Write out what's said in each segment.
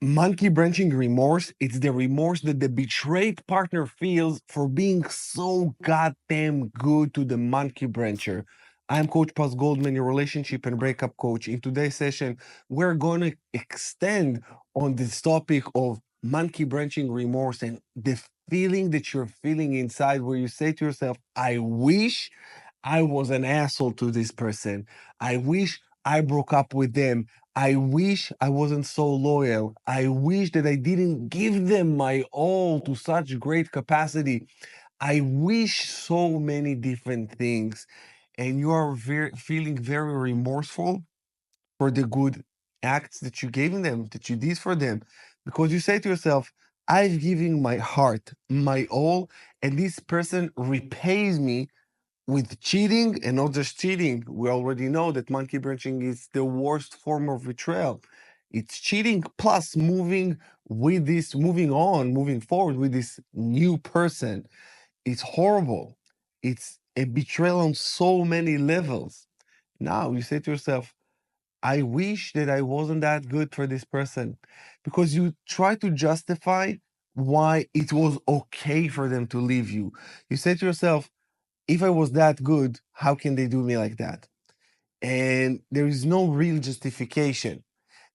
Monkey branching remorse, it's the remorse that the betrayed partner feels for being so goddamn good to the monkey brancher. I'm Coach Paz Goldman, your relationship and breakup coach. In today's session, we're going to extend on this topic of monkey branching remorse and the feeling that you're feeling inside where you say to yourself, I wish I was an asshole to this person. I wish I broke up with them. I wish I wasn't so loyal. I wish that I didn't give them my all to such great capacity. I wish so many different things. And you are feeling very remorseful for the good acts that you gave them, that you did for them. Because you say to yourself, I've given my heart, my all, and this person repays me with cheating, and not just cheating. We already know that monkey branching is the worst form of betrayal. It's cheating plus moving forward with this new person. It's horrible. It's a betrayal on so many levels. Now you say to yourself, I wish that I wasn't that good for this person, because you try to justify why it was okay for them to leave you. You say to yourself, if I was that good, how can they do me like that? And there is no real justification.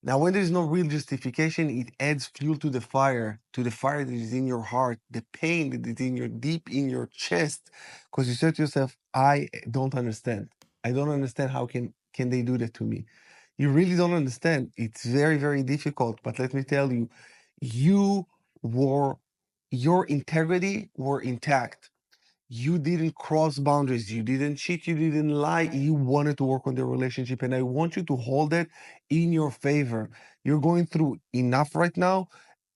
Now, when there's no real justification, it adds fuel to the fire that is in your heart, the pain that is in your deep in your chest, because you say to yourself, I don't understand. I don't understand how can they do that to me. You really don't understand. It's very, very difficult. But let me tell you, you were your integrity were intact. You didn't cross boundaries. You didn't cheat. You didn't lie. You wanted to work on the relationship. And I want you to hold it in your favor. You're going through enough right now,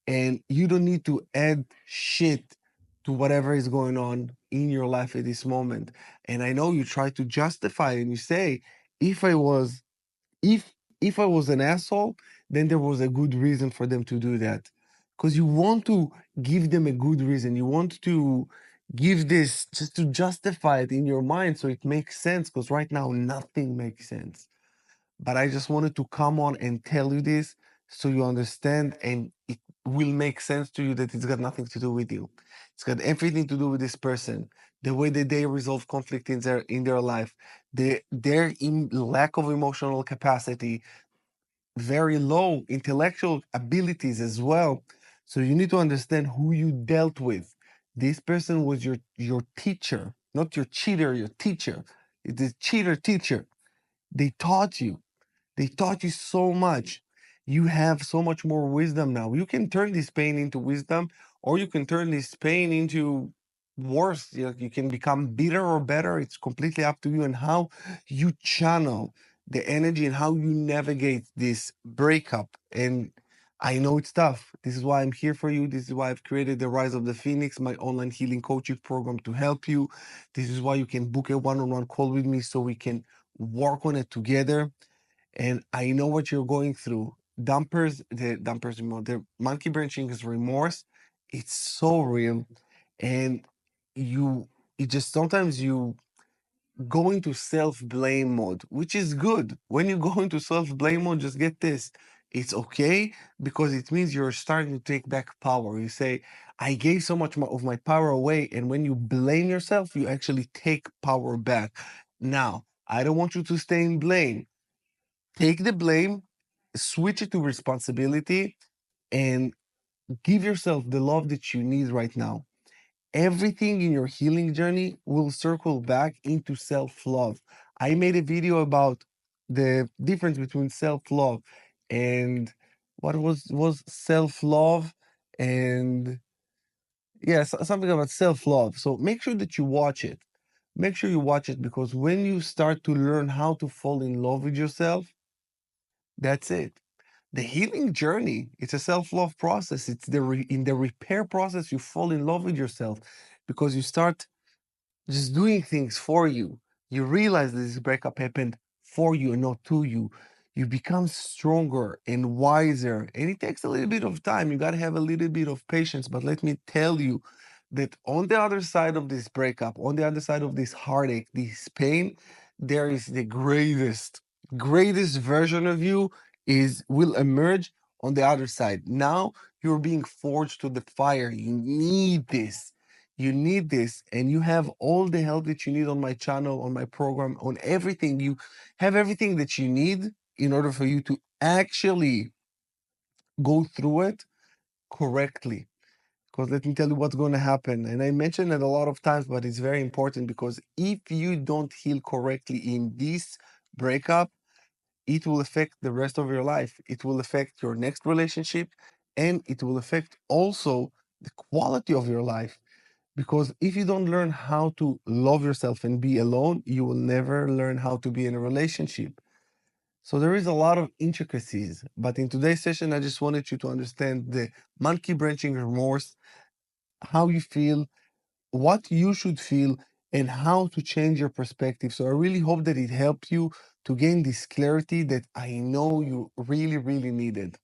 and you don't need to add shit to whatever is going on in your life at this moment. And I know you try to justify it and you say, if I was if if I was an asshole, then there was a good reason for them to do that. Because you want to give them a good reason. You want to give this just to justify it in your mind so it makes sense. Because right now, nothing makes sense. But I just wanted to come on and tell you this so you understand and it will make sense to you that it's got nothing to do with you. It's got everything to do with this person, the way that they resolve conflict in their life, their lack of emotional capacity, very low intellectual abilities as well. So you need to understand who you dealt with. This person was your teacher, not your cheater, your teacher. It's a cheater teacher. They taught you. They taught you so much. You have so much more wisdom now. You can turn this pain into wisdom, or you can turn this pain into worse. You can become bitter or better. It's completely up to you and how you channel the energy and how you navigate this breakup. And I know it's tough. This is why I'm here for you. This is why I've created the Rise of the Phoenix, my online healing coaching program to help you. This is why you can book a one-on-one call with me so we can work on it together. And I know what you're going through. The monkey branching is remorse. It's so real. And you, it just sometimes you go into self-blame mode, which is good. When you go into self-blame mode, just get this. It's okay because it means you're starting to take back power. You say, I gave so much of my power away. And when you blame yourself, you actually take power back. Now, I don't want you to stay in blame. Take the blame, switch it to responsibility, and give yourself the love that you need right now. Everything in your healing journey will circle back into self love. I made a video about the difference between self love and what was self love and yes, something about self love. So make sure that you watch it. Make sure you watch it because when you start to learn how to fall in love with yourself, that's it. The healing journey, it's a self-love process. It's in the repair process, you fall in love with yourself because you start just doing things for you. You realize that this breakup happened for you and not to you. You become stronger and wiser. And it takes a little bit of time. You got to have a little bit of patience. But let me tell you that on the other side of this breakup, on the other side of this heartache, this pain, there is the greatest version of you is will emerge on the other side. Now you're being forged to the fire. You need this. You need this. And you have all the help that you need on my channel, on my program, on everything. You have everything that you need in order for you to actually go through it correctly. Because let me tell you what's going to happen. And I mentioned it a lot of times, but it's very important because if you don't heal correctly in this breakup, it will affect the rest of your life. It will affect your next relationship, and it will affect also the quality of your life. Because if you don't learn how to love yourself and be alone, you will never learn how to be in a relationship. So there is a lot of intricacies, but in today's session, I just wanted you to understand the monkey branching remorse, how you feel, what you should feel, and how to change your perspective. So I really hope that it helped you to gain this clarity that I know you really, really needed.